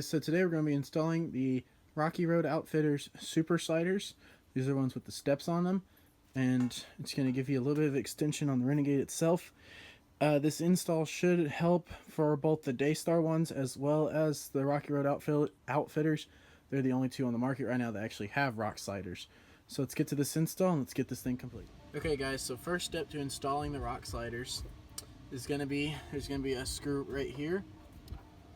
so today we're going to be installing the Rocky Road Outfitters Super Sliders. These are the ones with the steps on them, and it's going to give you a little bit of extension on the Renegade itself. This install should help for both the Daystar ones as well as the Rocky Road Outfitters. They're the only two on the market right now that actually have rock sliders. So let's get to this install and let's get this thing complete. Okay guys, so first step to installing the rock sliders is going to be, there's going to be a screw right here,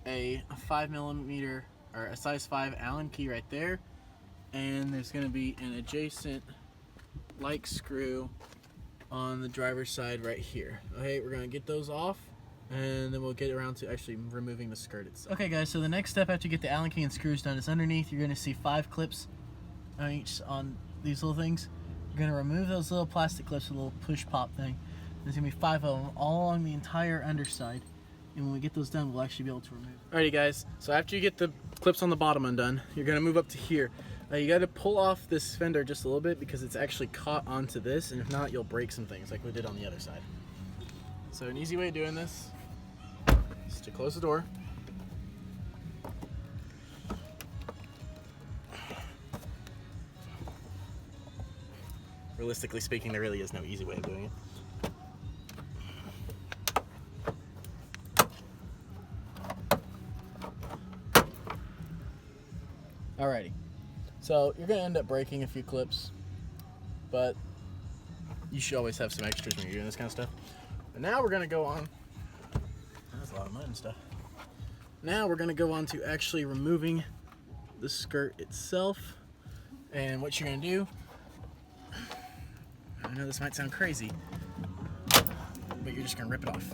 a 5mm or a size 5 Allen key right there, and there's going to be an adjacent like screw on the driver's side right here. Okay, we're going to get those off and then we'll get around to actually removing the skirt itself. Okay guys, so the next step after you get the Allen key and screws done is underneath. You're going to see 5 clips on each on these little things. You're going to remove those little plastic clips with a little push pop thing. There's going to be 5 of them all along the entire underside. And when we get those done, we'll actually be able to remove them. Alrighty guys, so after you get the clips on the bottom undone, you're going to move up to here. You got to pull off this fender just a little bit because it's actually caught onto this, and if not, you'll break some things like we did on the other side. So an easy way of doing this is to close the door. Realistically speaking, there really is no easy way of doing it. Alrighty, so you're going to end up breaking a few clips, but you should always have some extras when you're doing this kind of stuff. But now we're going to go on, that's a lot of mud and stuff. Now we're going to go on to actually removing the skirt itself. And what you're going to do, I know this might sound crazy, but you're just going to rip it off,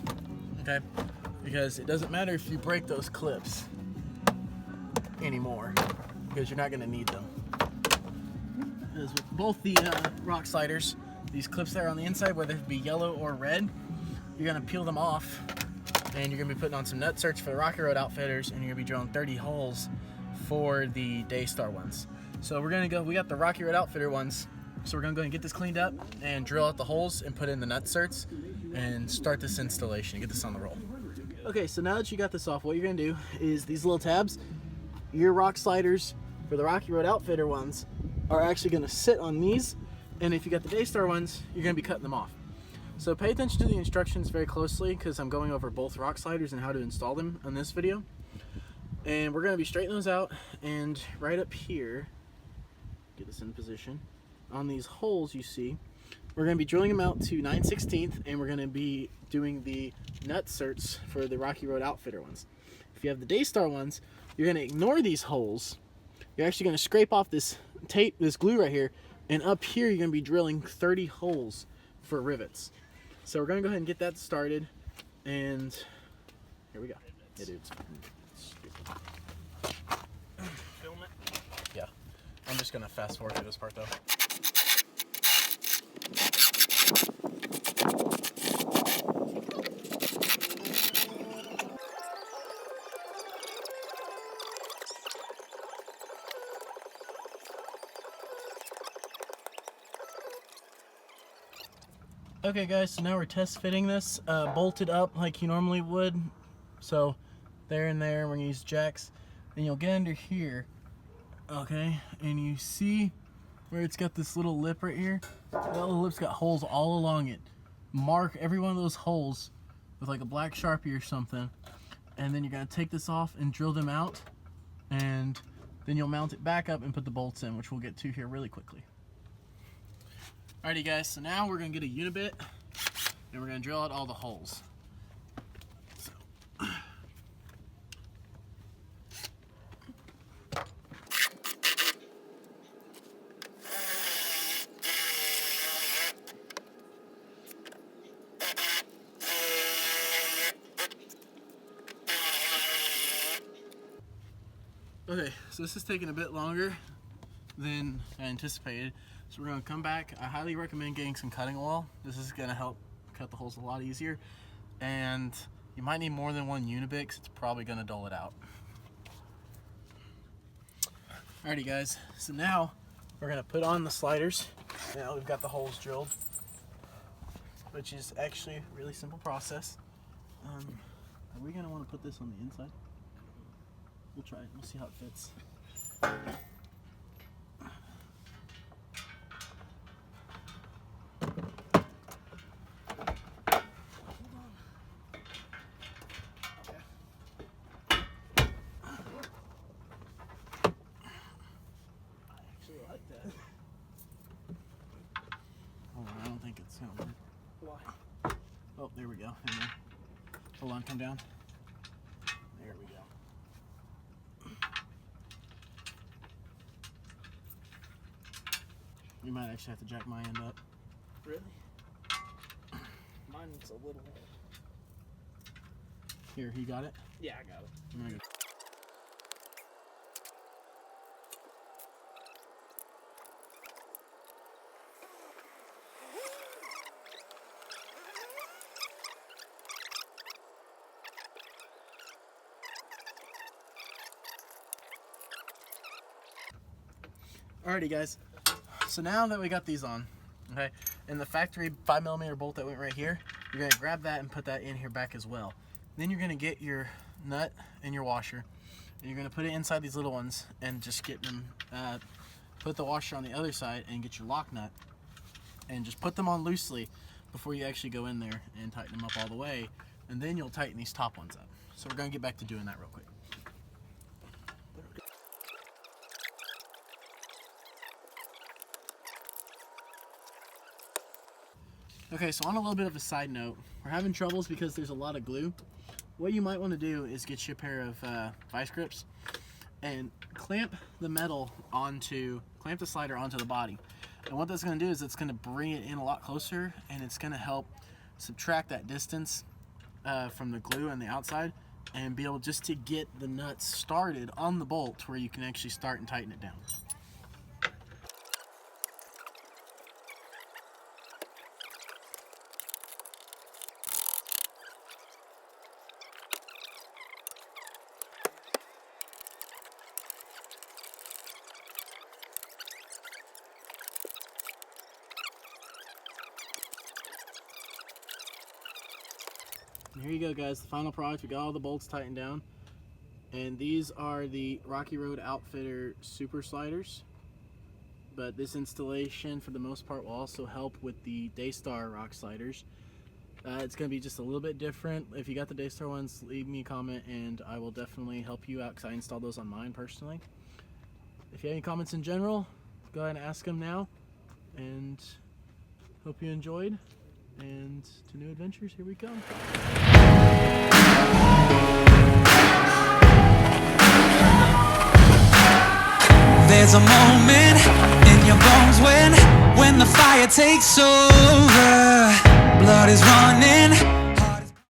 okay? Because it doesn't matter if you break those clips anymore, because you're not going to need them. As with both the rock sliders, these clips that are on the inside, whether it be yellow or red, you're going to peel them off, and you're going to be putting on some nut certs for the Rocky Road Outfitters, and you're going to be drilling 30 holes for the Daystar ones. So we're going to go, we got the Rocky Road Outfitter ones, so we're going to go and get this cleaned up and drill out the holes and put in the nut certs and start this installation and get this on the roll. Okay, so now that you got this off, what you're going to do is these little tabs, your rock sliders for the Rocky Road Outfitter ones are actually going to sit on these, and if you got the Daystar ones, you're going to be cutting them off. So pay attention to the instructions very closely because I'm going over both rock sliders and how to install them in this video. And we're going to be straightening those out, and right up here, get this in position, on these holes you see, we're going to be drilling them out to 9/16, and we're going to be doing the nut certs for the Rocky Road Outfitter ones. If you have the Daystar ones, you're going to ignore these holes. You're actually going to scrape off this tape, this glue right here, and up here you're going to be drilling 30 holes for rivets. So we're going to go ahead and get that started, and here we go. Yeah, dude. Film it. Yeah. I'm just going to fast forward through this part though. Okay guys, so now we're test fitting this, bolted up like you normally would. So there and there, we're gonna use jacks. Then you'll get under here, okay, and you see where it's got this little lip right here? That little lip's got holes all along it. Mark every one of those holes with like a black Sharpie or something, and then you're gonna take this off and drill them out, and then you'll mount it back up and put the bolts in, which we'll get to here really quickly. Alrighty guys, so now we're going to get a unibit and we're going to drill out all the holes. Okay, so this is taking a bit longer than I anticipated. So we're going to come back. I highly recommend getting some cutting oil. This is going to help cut the holes a lot easier. And you might need more than one unibit because it's probably going to dull it out. Alrighty guys, so now we're going to put on the sliders. Now we've got the holes drilled, which is actually a really simple process. Are we going to want to put this on the inside? We'll try it. We'll see how it fits. I don't think it's gonna work. Why? Oh, there we go. Hold on, come down. There we go. We might actually have to jack my end up. Really? Mine's a little. Here, you got it? Yeah, I got it. I'm gonna go. Alrighty guys, so now that we got these on, okay, and the factory 5mm bolt that went right here, you're going to grab that and put that in here back as well. Then you're going to get your nut and your washer, and you're going to put it inside these little ones and just get them, put the washer on the other side and get your lock nut, and just put them on loosely before you actually go in there and tighten them up all the way, and then you'll tighten these top ones up. So we're going to get back to doing that real quick. Okay, so on a little bit of a side note, we're having troubles because there's a lot of glue. What you might want to do is get you a pair of vice grips and clamp the slider onto the body. And what that's going to do is it's going to bring it in a lot closer, and it's going to help subtract that distance from the glue on the outside and be able just to get the nuts started on the bolt where you can actually start and tighten it down. And here you go guys, the final product. We got all the bolts tightened down, and these are the Rocky Road Outfitter Super Sliders, but this installation for the most part will also help with the Daystar Rock Sliders. It's going to be just a little bit different. If you got the Daystar ones, leave me a comment and I will definitely help you out because I installed those on mine personally. If you have any comments in general, go ahead and ask them now, and hope you enjoyed. And to new adventures, here we come. There's a moment in your bones when the fire takes over. Blood is running